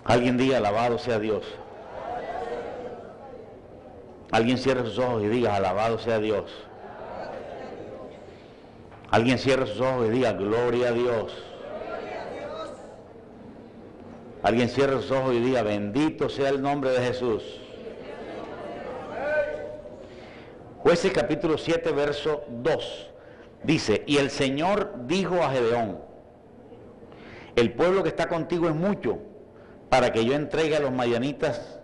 Alguien diga, alabado sea Dios. Alguien cierre sus ojos y diga, alabado sea Dios. Alguien cierre sus ojos y diga, gloria a Dios. Alguien cierre sus ojos y diga, bendito sea el nombre de Jesús. Jueces capítulo 7, verso 2. Dice, y el Señor dijo a Gedeón, el pueblo que está contigo es mucho, para que yo entregue a los madianitas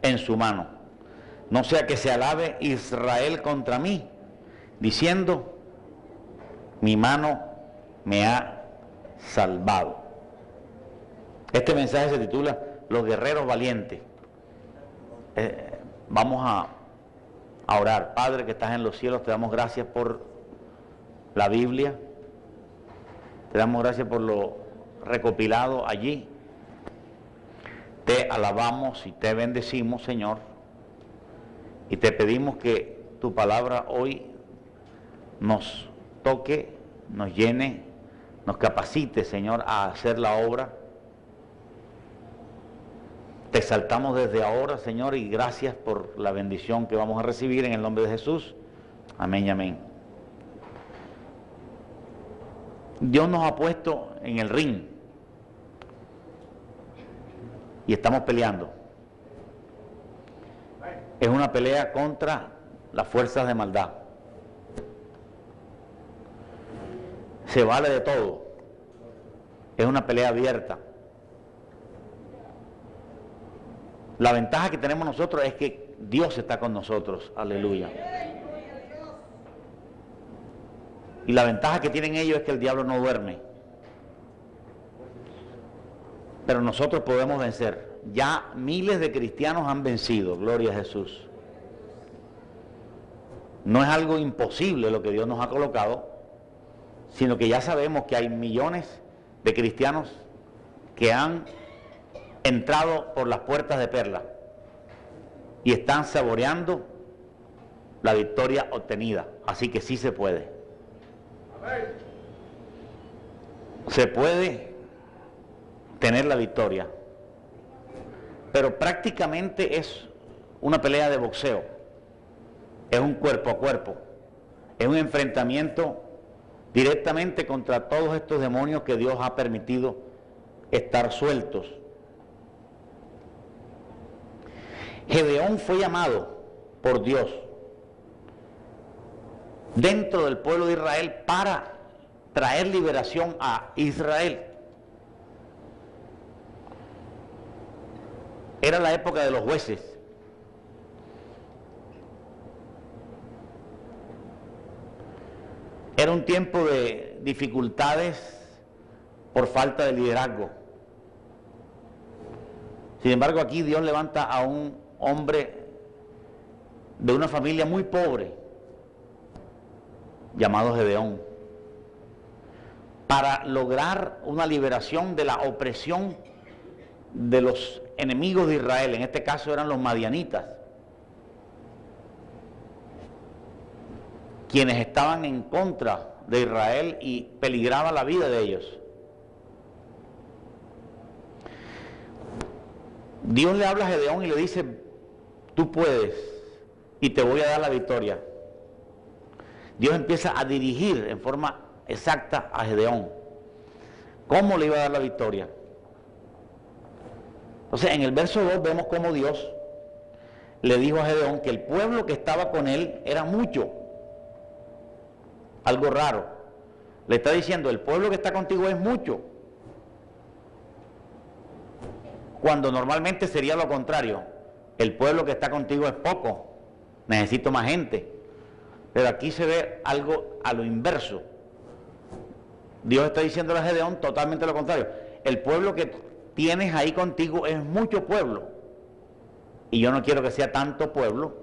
en su mano. No sea que se alabe Israel contra mí, diciendo, mi mano me ha salvado. Este mensaje se titula Los guerreros valientes. Vamos a orar. Padre que estás en los cielos, te damos gracias por la Biblia. Te damos gracias por lo recopilado allí. Te alabamos y te bendecimos, Señor. Y te pedimos que tu palabra hoy nos toque, nos llene, nos capacite, Señor, a hacer la obra. Te exaltamos desde ahora, Señor, y gracias por la bendición que vamos a recibir en el nombre de Jesús. Amén y amén. Dios nos ha puesto en el ring y estamos peleando. Es una pelea contra las fuerzas de maldad. Se vale de todo. Es una pelea abierta. La ventaja que tenemos nosotros es que Dios está con nosotros. Aleluya. Y la ventaja que tienen ellos es que el diablo no duerme. Pero nosotros podemos vencer. Ya miles de cristianos han vencido. Gloria a Jesús. No es algo imposible lo que Dios nos ha colocado, sino que ya sabemos que hay millones de cristianos que han entrado por las puertas de perla y están saboreando la victoria obtenida. Así que sí se puede. Se puede tener la victoria, pero prácticamente es una pelea de boxeo. Es un cuerpo a cuerpo. Es un enfrentamiento directamente contra todos estos demonios que Dios ha permitido estar sueltos. Gedeón fue llamado por Dios dentro del pueblo de Israel para traer liberación a Israel. Era la época de los jueces. Era un tiempo de dificultades por falta de liderazgo. Sin embargo, aquí Dios levanta a un hombre de una familia muy pobre, llamado Gedeón, para lograr una liberación de la opresión de los enemigos de Israel. En este caso eran los madianitas, quienes estaban en contra de Israel y peligraba la vida de ellos. Dios le habla a Gedeón y le dice, tú puedes y te voy a dar la victoria. Dios empieza a dirigir en forma exacta a Gedeón. ¿Cómo le iba a dar la victoria? Entonces, en el verso 2 vemos cómo Dios le dijo a Gedeón que el pueblo que estaba con él era mucho. Algo raro. Le está diciendo, el pueblo que está contigo es mucho, cuando normalmente sería lo contrario. El pueblo que está contigo es poco, necesito más gente. Pero aquí se ve algo a lo inverso. Dios está diciéndole a Gedeón totalmente lo contrario. El pueblo que tienes ahí contigo es mucho pueblo, y yo no quiero que sea tanto pueblo,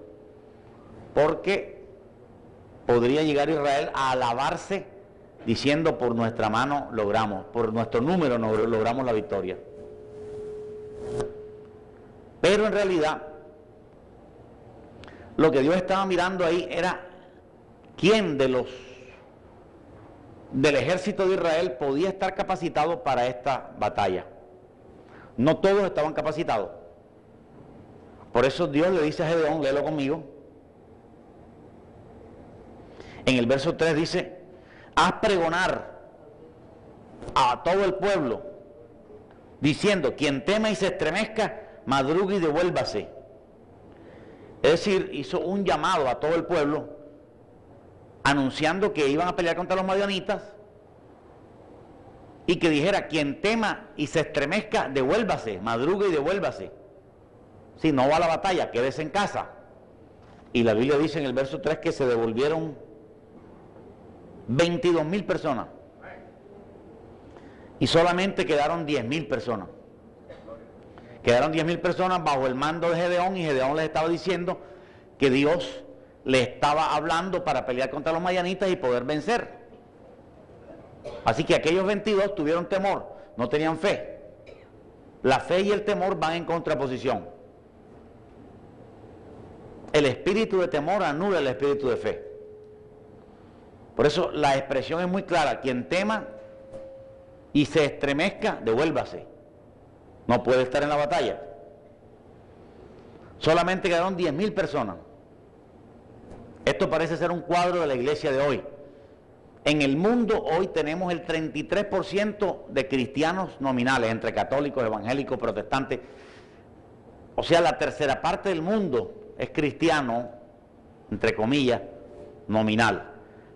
porque podría llegar Israel a alabarse diciendo, por nuestra mano logramos, por nuestro número logramos la victoria. Pero en realidad lo que Dios estaba mirando ahí era quién del ejército de Israel podía estar capacitado para esta batalla. No todos estaban capacitados. Por eso Dios le dice a Gedeón, léelo conmigo. En el verso 3 dice, haz pregonar a todo el pueblo, diciendo, quien tema y se estremezca, madrugue y devuélvase. Es decir, hizo un llamado a todo el pueblo, anunciando que iban a pelear contra los madianitas, y que dijera, quien tema y se estremezca, devuélvase, madrugue y devuélvase. Si no va a la batalla, quédese en casa. Y la Biblia dice en el verso 3 que se devolvieron 22.000 personas. Y solamente quedaron 10.000 personas. Quedaron 10.000 personas bajo el mando de Gedeón, y Gedeón les estaba diciendo que Dios le estaba hablando para pelear contra los madianitas y poder vencer. Así que aquellos 22 tuvieron temor, no tenían fe. La fe y el temor van en contraposición. El espíritu de temor anula el espíritu de fe. Por eso la expresión es muy clara, quien tema y se estremezca, devuélvase. No puede estar en la batalla. Solamente quedaron 10.000 personas. Esto parece ser un cuadro de la iglesia de hoy. En el mundo hoy tenemos el 33% de cristianos nominales, entre católicos, evangélicos, protestantes. O sea, la tercera parte del mundo es cristiano, entre comillas, nominal.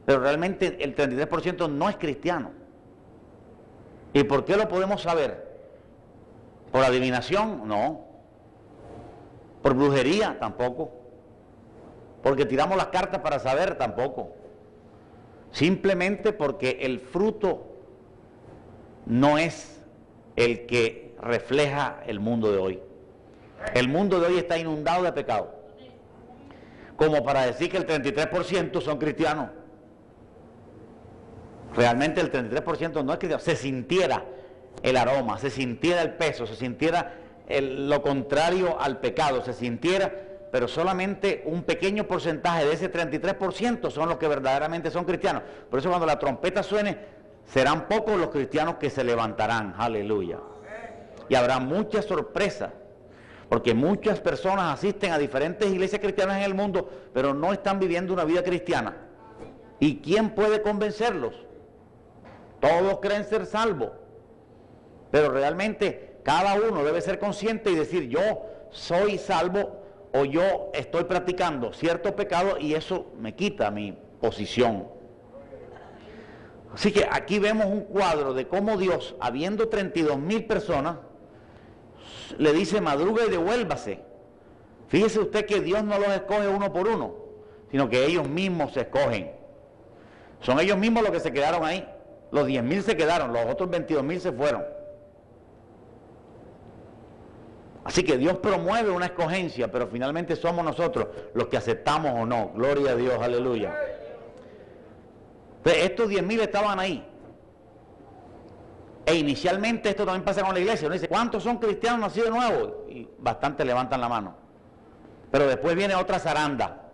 Pero realmente el 33% no es cristiano. ¿Y por qué lo podemos saber? ¿Por adivinación? No. ¿Por brujería? Tampoco. ¿Porque tiramos las cartas para saber? Tampoco. Simplemente porque el fruto no es el que refleja el mundo de hoy. El mundo de hoy está inundado de pecado, como para decir que el 33% son cristianos. Realmente el 33% no es cristiano. Se sintiera el aroma, se sintiera el peso, se sintiera lo contrario al pecado, se sintiera, pero solamente un pequeño porcentaje de ese 33% son los que verdaderamente son cristianos. Por eso cuando la trompeta suene, serán pocos los cristianos que se levantarán, aleluya. Y habrá muchas sorpresas, porque muchas personas asisten a diferentes iglesias cristianas en el mundo, pero no están viviendo una vida cristiana. ¿Y quién puede convencerlos? Todos creen ser salvos, pero realmente cada uno debe ser consciente y decir, yo soy salvo o yo estoy practicando cierto pecado y eso me quita mi posición. Así que aquí vemos un cuadro de cómo Dios, habiendo 32.000 personas, le dice madruga y devuélvase. Fíjese usted que Dios no los escoge uno por uno, sino que ellos mismos se escogen. Son ellos mismos los que se quedaron ahí. Los 10.000 se quedaron, los otros 22.000 se fueron. Así que Dios promueve una escogencia, pero finalmente somos nosotros los que aceptamos o no. Gloria a Dios, aleluya. Entonces, estos 10.000 estaban ahí. E inicialmente esto también pasa con la iglesia. Uno dice, ¿cuántos son cristianos nacidos de nuevo? Y bastante levantan la mano. Pero después viene otra zaranda.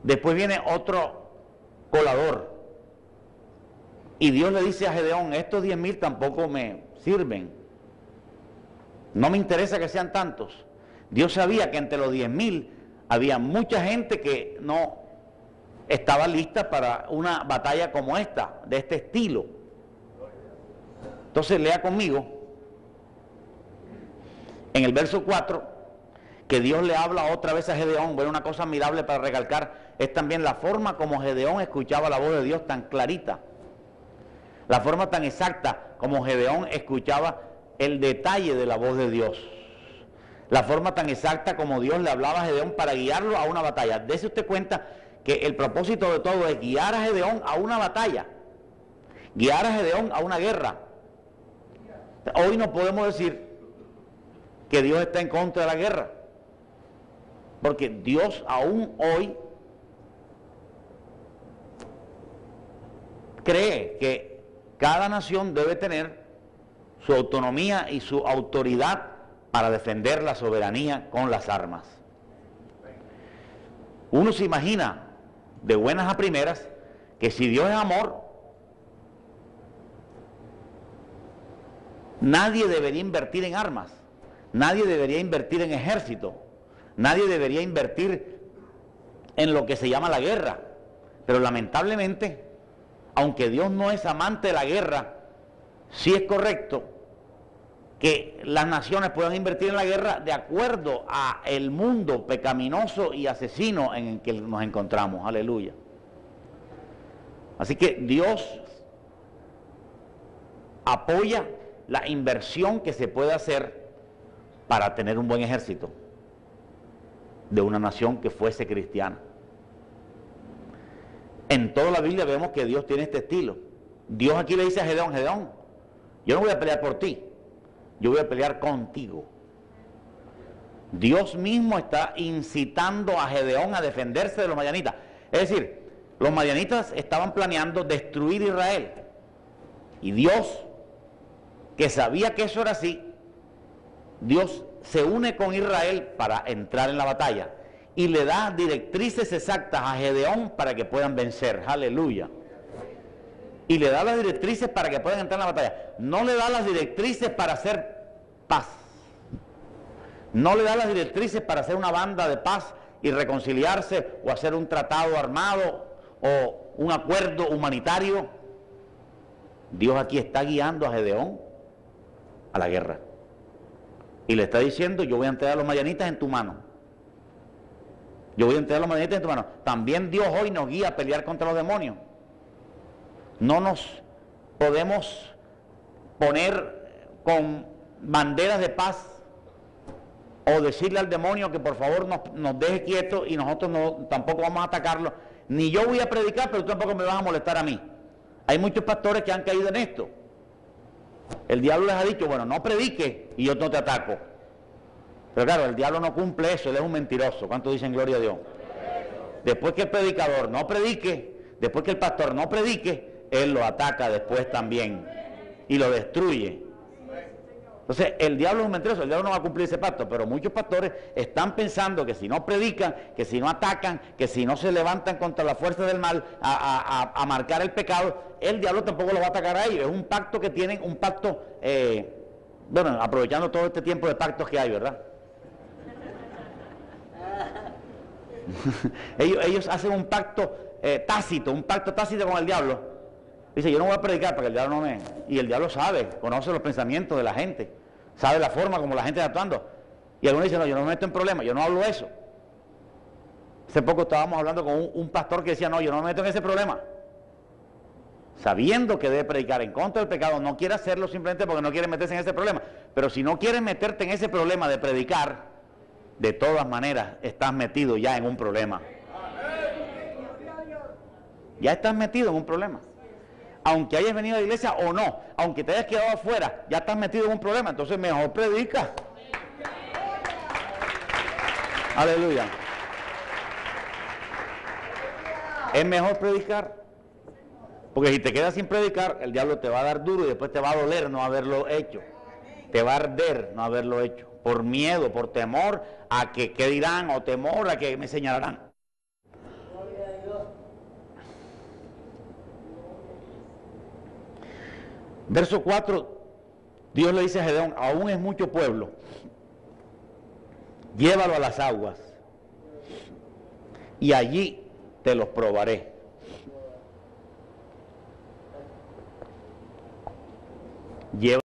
Después viene otro colador. Y Dios le dice a Gedeón, estos 10.000 tampoco me sirven. No me interesa que sean tantos. Dios sabía que entre los 10.000 había mucha gente que no estaba lista para una batalla como esta, de este estilo. Entonces lea conmigo, en el verso 4, que Dios le habla otra vez a Gedeón. Bueno, una cosa admirable para recalcar es también la forma como Gedeón escuchaba la voz de Dios tan clarita. La forma tan exacta como Gedeón escuchaba el detalle de la voz de Dios. La forma tan exacta como Dios le hablaba a Gedeón para guiarlo a una batalla. Dese usted cuenta que el propósito de todo es guiar a Gedeón a una batalla. Guiar a Gedeón a una guerra. Hoy no podemos decir que Dios está en contra de la guerra. Porque Dios aún hoy cree que cada nación debe tener su autonomía y su autoridad para defender la soberanía con las armas. Uno se imagina de buenas a primeras que si Dios es amor, Nadie debería invertir en armas, nadie debería invertir en ejército, nadie debería invertir en lo que se llama la guerra. Pero lamentablemente, aunque Dios no es amante de la guerra, sí es correcto que las naciones puedan invertir en la guerra de acuerdo a el mundo pecaminoso y asesino en el que nos encontramos. Aleluya. Así que Dios apoya la inversión que se puede hacer para tener un buen ejército de una nación que fuese cristiana. En toda la Biblia vemos que Dios tiene este estilo. Dios aquí le dice a Gedeón: Gedeón, yo no voy a pelear por ti, yo voy a pelear contigo. Dios mismo está incitando a Gedeón a defenderse de los madianitas. Es decir, los madianitas estaban planeando destruir Israel. Y Dios, que sabía que eso era así, Dios se une con Israel para entrar en la batalla y le da directrices exactas a Gedeón para que puedan vencer. Aleluya. Y le da las directrices para que puedan entrar en la batalla. No le da las directrices para hacer paz. No le da las directrices para hacer una banda de paz y reconciliarse o hacer un tratado armado o un acuerdo humanitario. Dios aquí está guiando a Gedeón a la guerra. Y le está diciendo: yo voy a entregar a los madianitas en tu mano. Yo voy a entregar a los madianitas en tu mano. También Dios hoy nos guía a pelear contra los demonios. No nos podemos poner con banderas de paz o decirle al demonio que por favor nos deje quietos y nosotros tampoco vamos a atacarlo. Ni yo voy a predicar, pero tú tampoco me vas a molestar a mí. Hay muchos pastores que han caído en esto. El diablo les ha dicho: bueno, no predique y yo no te ataco. Pero claro, el diablo no cumple eso, él es un mentiroso. ¿Cuántos dicen gloria a Dios? Después que el predicador no predique, después que el pastor no predique, él lo ataca después también y lo destruye. Entonces, el diablo es un mentiroso, el diablo no va a cumplir ese pacto, pero muchos pastores están pensando que si no predican, que si no atacan, que si no se levantan contra la fuerza del mal a marcar el pecado, el diablo tampoco lo va a atacar a ellos. Es un pacto que tienen, un pacto, bueno, aprovechando todo este tiempo de pactos que hay, ¿verdad? ellos hacen un pacto tácito con el diablo. Dice: yo no voy a predicar para que el diablo no me... Y el diablo sabe, conoce los pensamientos de la gente, sabe la forma como la gente está actuando. Y algunos dicen: no, yo no me meto en problemas, yo no hablo eso. Hace poco estábamos hablando con un pastor que decía: no, yo no me meto en ese problema. Sabiendo que debe predicar en contra del pecado, no quiere hacerlo simplemente porque no quiere meterse en ese problema. Pero si no quieres meterte en ese problema de predicar, de todas maneras estás metido ya en un problema. Ya estás metido en un problema. Aunque hayas venido a la iglesia o no, aunque te hayas quedado afuera, ya estás metido en un problema. Entonces mejor predica. Aleluya. Es mejor predicar. Porque si te quedas sin predicar, el diablo te va a dar duro y después te va a doler no haberlo hecho. Te va a arder no haberlo hecho. Por miedo, por temor a que qué dirán, o temor a que me señalarán. Verso 4, Dios le dice a Gedeón: aún es mucho pueblo, llévalo a las aguas y allí te los probaré.